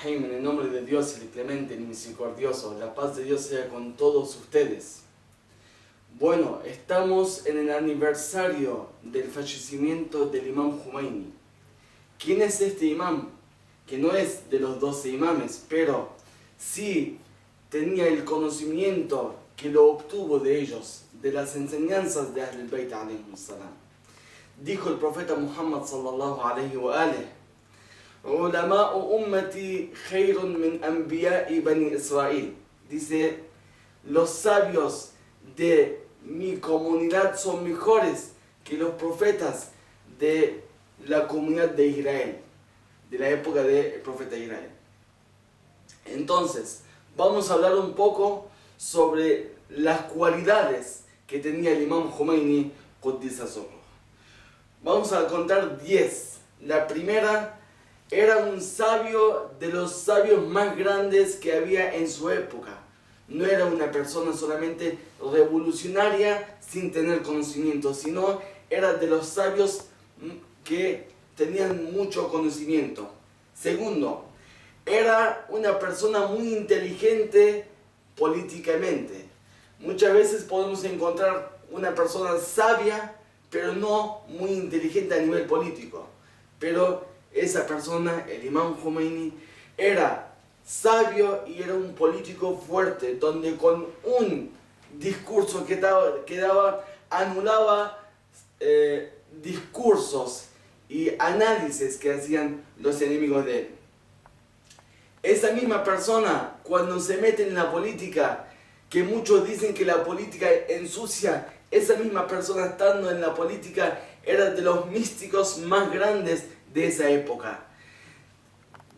Rahim, en el nombre de Dios, el clemente, el misericordioso, la paz de Dios sea con todos ustedes. Bueno, estamos en el aniversario del fallecimiento del imam Khomeini. ¿Quién es este imam? Que no es de los 12 imames, pero sí tenía el conocimiento que lo obtuvo de ellos, de las enseñanzas de Ahl al-Bayt alayhimus salam. Dijo el profeta Muhammad sallallahu alayhi wa alihi: Ulama'u ummati khayrun min anbiya'i bani Israel. Dice, los sabios de mi comunidad son mejores que los profetas de la comunidad de Israel, de la época del profeta Israel. Entonces, vamos a hablar un poco sobre las cualidades que tenía el imam Khomeini, Quddisa Sirruh. Vamos a contar 10. La primera, era un sabio de los sabios más grandes que había en su época. No era una persona solamente revolucionaria sin tener conocimiento, sino era de los sabios que tenían mucho conocimiento. Segundo, era una persona muy inteligente políticamente. Muchas veces podemos encontrar una persona sabia, pero no muy inteligente a nivel político. Pero esa persona, el imam Khomeini, era sabio y era un político fuerte, donde con un discurso que daba anulaba discursos y análisis que hacían los enemigos de él. Esa misma persona, cuando se mete en la política, que muchos dicen que la política ensucia, esa misma persona estando en la política era de los místicos más grandes de esa época.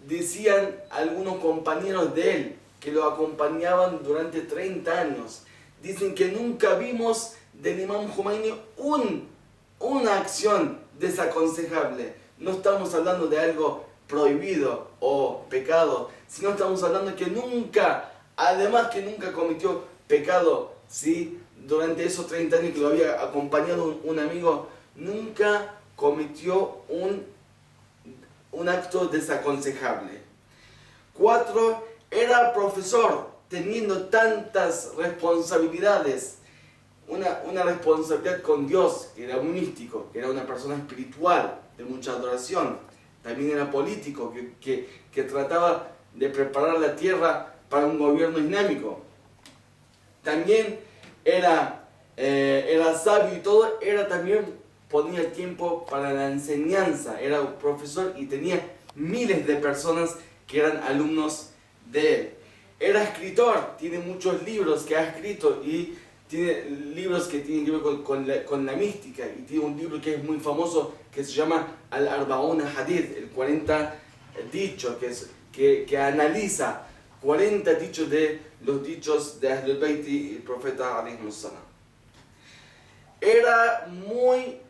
Decían algunos compañeros de él que lo acompañaban durante 30 años. Dicen que nunca vimos del imam Khomeini una acción desaconsejable. No estamos hablando de algo prohibido o pecado, sino estamos hablando que nunca, además que nunca cometió pecado, ¿sí? Durante esos 30 años que lo había acompañado un amigo, nunca cometió un acto desaconsejable. 4. Era profesor, teniendo tantas responsabilidades. Una responsabilidad con Dios, que era un místico, que era una persona espiritual, de mucha adoración. También era político, que trataba de preparar la tierra para un gobierno islámico. También era sabio y todo, ponía tiempo para la enseñanza, era un profesor y tenía miles de personas que eran alumnos de él. Era escritor, tiene muchos libros que ha escrito y tiene libros que tienen que ver con la mística, y tiene un libro que es muy famoso que se llama Al-Arba'una Hadith, el 40 dichos, que analiza 40 dichos de los dichos de Ahl al-Bayt y el profeta alayhimus salam. Era muy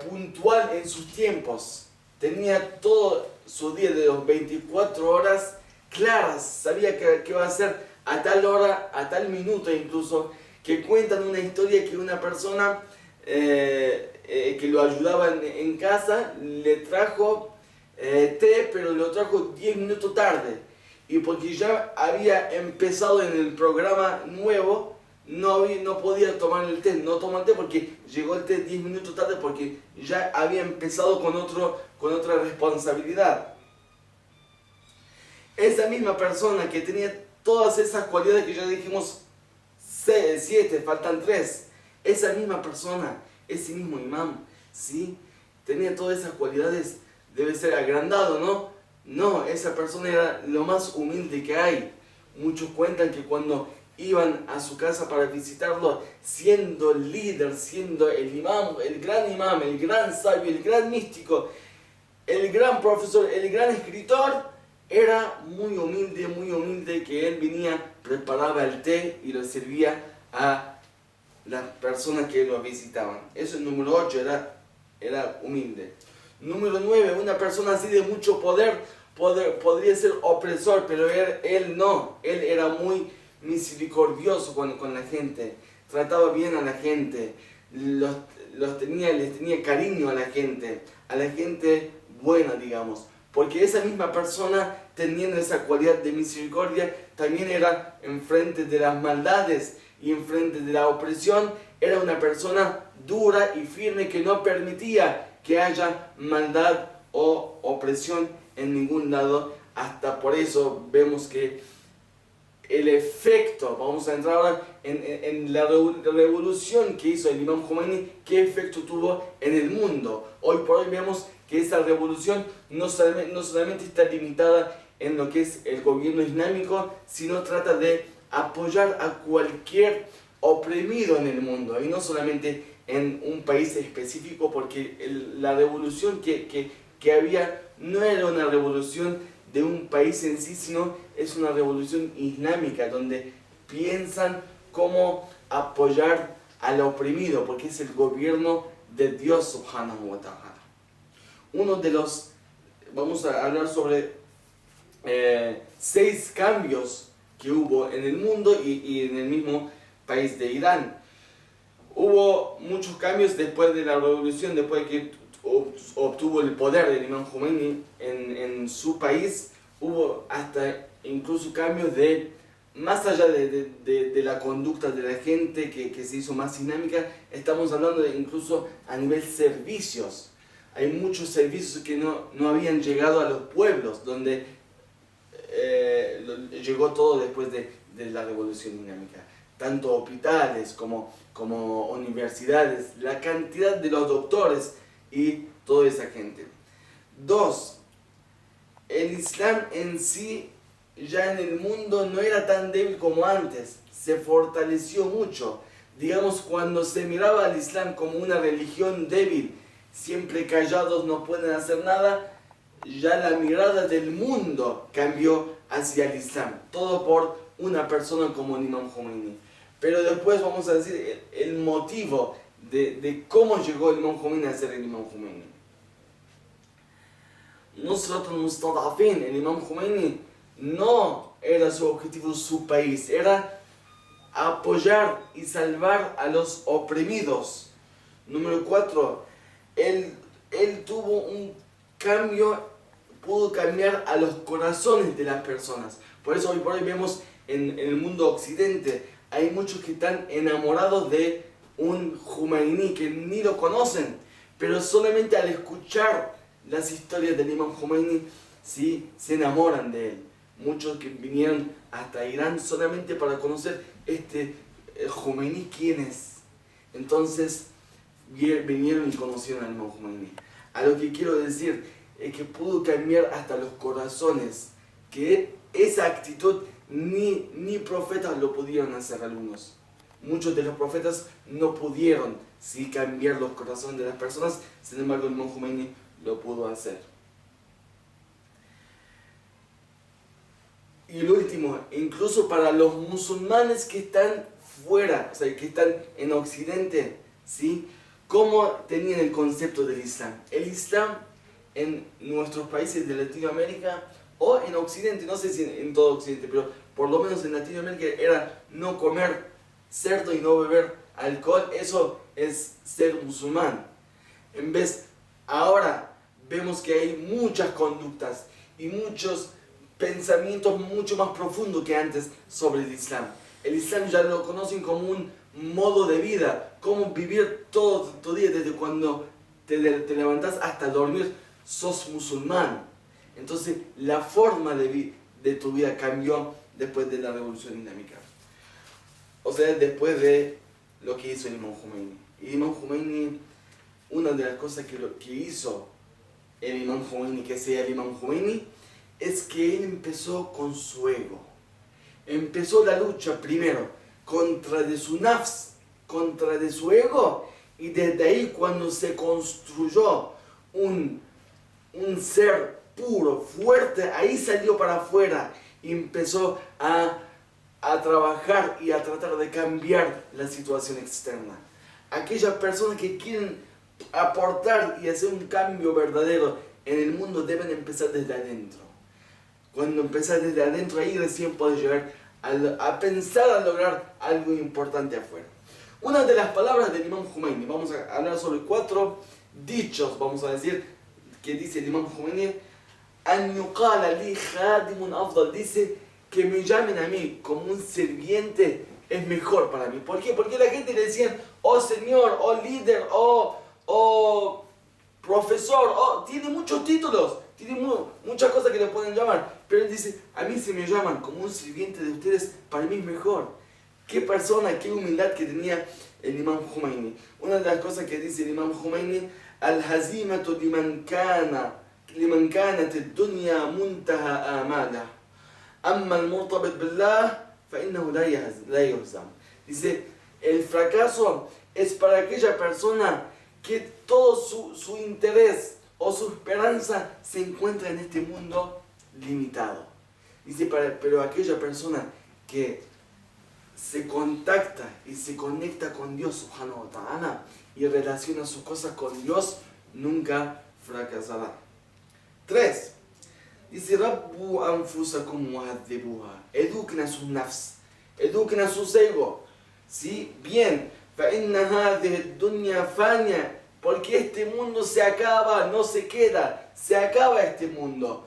puntual en sus tiempos, tenía todo su día de los 24 horas claras, sabía que iba a hacer a tal hora, a tal minuto incluso, que cuentan una historia que una persona que lo ayudaba en casa le trajo té, pero lo trajo 10 minutos tarde, y porque ya había empezado en el programa nuevo, no podía tomar el té, no tomó el té porque llegó el té 10 minutos tarde, porque ya había empezado con otra responsabilidad. Esa misma persona que tenía todas esas cualidades que ya dijimos, 7, faltan 3, esa misma persona, ese mismo imam, ¿sí? Tenía todas esas cualidades, debe ser agrandado, ¿no? No, esa persona era lo más humilde que hay. Muchos cuentan que cuando iban a su casa para visitarlo, siendo el líder, siendo el imam, el gran sabio, el gran místico, el gran profesor, el gran escritor, era muy humilde, que él venía, preparaba el té y lo servía a las personas que lo visitaban. Eso es el número 8, era humilde. Número 9, una persona así de mucho poder podría ser opresor, pero él no, él era muy misericordioso con la gente, trataba bien a la gente, les tenía cariño a la gente buena, digamos, porque esa misma persona teniendo esa cualidad de misericordia, también era enfrente de las maldades y enfrente de la opresión, era una persona dura y firme que no permitía que haya maldad o opresión en ningún lado. Hasta por eso vemos que el efecto, vamos a entrar ahora en la revolución que hizo el Imam Khomeini, qué efecto tuvo en el mundo. Hoy por hoy vemos que esa revolución no solamente está limitada en lo que es el gobierno islámico, sino trata de apoyar a cualquier oprimido en el mundo, y no solamente en un país específico, porque la revolución que había no era una revolución de un país en sí, sino es una revolución islámica, donde piensan cómo apoyar al oprimido, porque es el gobierno de Dios subhanahu wa ta'ala. Vamos a hablar sobre 6 cambios que hubo en el mundo y en el mismo país de Irán. Hubo muchos cambios después de la revolución, después de que obtuvo el poder del Imam Khomeini en su país. Hubo hasta incluso cambios más allá de la conducta de la gente que se hizo más dinámica. Estamos hablando de incluso a nivel servicios. Hay muchos servicios que no habían llegado a los pueblos, donde llegó todo después de la revolución islámica. Tanto hospitales como universidades, la cantidad de los doctores y toda esa gente. 2. El Islam en sí ya en el mundo no era tan débil como antes, se fortaleció mucho. Digamos, cuando se miraba al Islam como una religión débil, siempre callados, no pueden hacer nada, ya la mirada del mundo cambió hacia el Islam, todo por una persona como el Imam Khomeini. Pero después vamos a decir el motivo de cómo llegó el Imam Khomeini a ser el Imam Khomeini. Nusrat al-Mustad'afin, el Imam Khomeini no era su objetivo su país, era apoyar y salvar a los oprimidos. Número 4, él tuvo un cambio, pudo cambiar a los corazones de las personas. Por eso hoy por hoy vemos en el mundo occidente, hay muchos que están enamorados de un Khomeini que ni lo conocen, pero solamente al escuchar las historias del Imam Khomeini, sí, se enamoran de él. Muchos que vinieron hasta Irán solamente para conocer Khomeini quién es. Entonces vinieron y conocieron al Imam Khomeini. A lo que quiero decir es que pudo cambiar hasta los corazones, que esa actitud ni profetas lo pudieron hacer algunos. Muchos de los profetas no pudieron sí cambiar los corazones de las personas, sin embargo el Imam Khomeini lo pudo hacer. Y el último, incluso para los musulmanes que están fuera, o sea, que están en Occidente, ¿sí? ¿Cómo tenían el concepto del Islam? El Islam en nuestros países de Latinoamérica o en Occidente, no sé si en todo Occidente, pero por lo menos en Latinoamérica era no comer cerdo y no beber alcohol. Eso es ser musulmán. En vez, ahora vemos que hay muchas conductas y muchos pensamientos mucho más profundos que antes sobre el Islam. El Islam ya lo conocen como un modo de vida, cómo vivir todo tu día, desde cuando te levantas hasta dormir, sos musulmán. Entonces la forma de tu vida cambió después de la revolución islámica. O sea, después de lo que hizo el Imam Khomeini. El Imam Khomeini, una de las cosas que hizo el Imam Khomeini, que sea el Imam Khomeini, es que él empezó con su ego. Empezó la lucha primero contra de su nafs, contra de su ego, y desde ahí cuando se construyó un ser puro, fuerte, ahí salió para afuera y empezó a trabajar y a tratar de cambiar la situación externa. Aquellas personas que quieren aportar y hacer un cambio verdadero en el mundo deben empezar desde adentro. Cuando empezás desde adentro, ahí recién puedes llegar a pensar a lograr algo importante afuera. Una de las palabras del Imam Khomeini, vamos a hablar sobre 4 dichos, vamos a decir, que dice el Imam Khomeini أن يقال لي خادم أفضل. Dice que me llamen a mí como un sirviente es mejor para mí. ¿Por qué? Porque la gente le decía, oh señor, oh líder, oh profesor, tiene muchos títulos, tiene muchas cosas que le pueden llamar. Pero él dice, a mí si me llaman como un sirviente de ustedes, para mí es mejor. Qué persona, qué humildad que tenía el Imam Khomeini. Una de las cosas que dice el Imam Khomeini, al-hazimatu liman كانت الدنيا منتهى آماله أما المرتبط بالله فإنه لا يهزم. Dice, el fracaso es para aquella persona que todo su interés o su esperanza se encuentra en este mundo limitado. Dice, pero aquella persona que se contacta y se conecta con Dios subhanahu wa ta'ala y relaciona sus cosas con Dios, nunca fracasará. 3. Dice, Rabbu anfusakum wahadhibuha. Eduquen a sus nafs, eduquen a sus egos. ¿Sí? Bien. فَإِنَّ هَذِهِ الدُّنْيَا فَانِيَةٌ. Porque este mundo se acaba, no se queda, se acaba este mundo.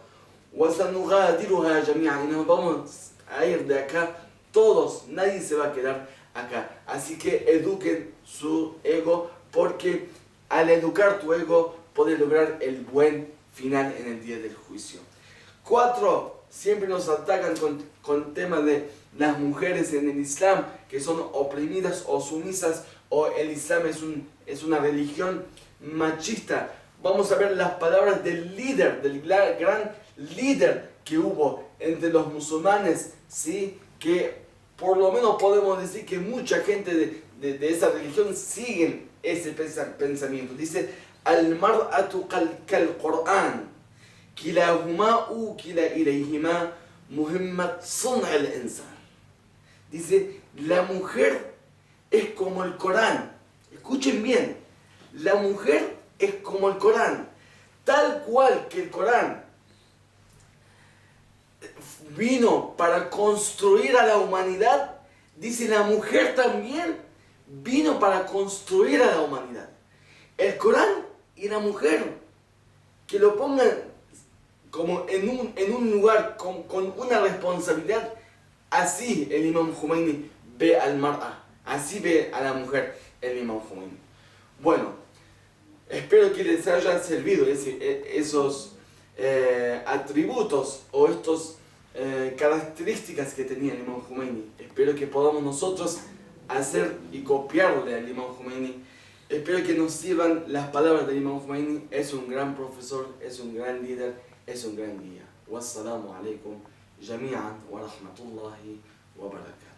وَسَنُغَادِرُهَا جَمِيعًا. Y nos vamos a ir de acá todos, nadie se va a quedar acá. Así que eduquen su ego, porque al educar tu ego puedes lograr el buen final en el día del juicio. 4. Siempre nos atacan con temas de las mujeres en el Islam, que son oprimidas o sumisas, o el Islam es una religión machista. Vamos a ver las palabras del líder, del gran líder que hubo entre los musulmanes, ¿sí? Que por lo menos podemos decir que mucha gente de esa religión siguen ese pensamiento. Dice, al-mar'atu kal-Qur'an, kilahuma ukila ilayhima muhimmat sun' al-insan. Dice, la mujer es como el Corán. Escuchen bien, la mujer es como el Corán. Tal cual que el Corán vino para construir a la humanidad, dice, la mujer también vino para construir a la humanidad. El Corán y la mujer, que lo pongan como en un lugar con una responsabilidad. Así el Imam Khomeini ve al mar'a, así ve a la mujer el Imam Khomeini. Bueno, espero que les hayan servido esos atributos o estos características que tenía el Imam Khomeini. Espero que podamos nosotros hacer y copiarle al Imam Khomeini. Espero que nos sirvan las palabras del Imam Khomeini. Es un gran profesor, es un gran líder, es un gran guía. Wassalamu alaikum jami'an wa rahmatullahi wa barakatuh.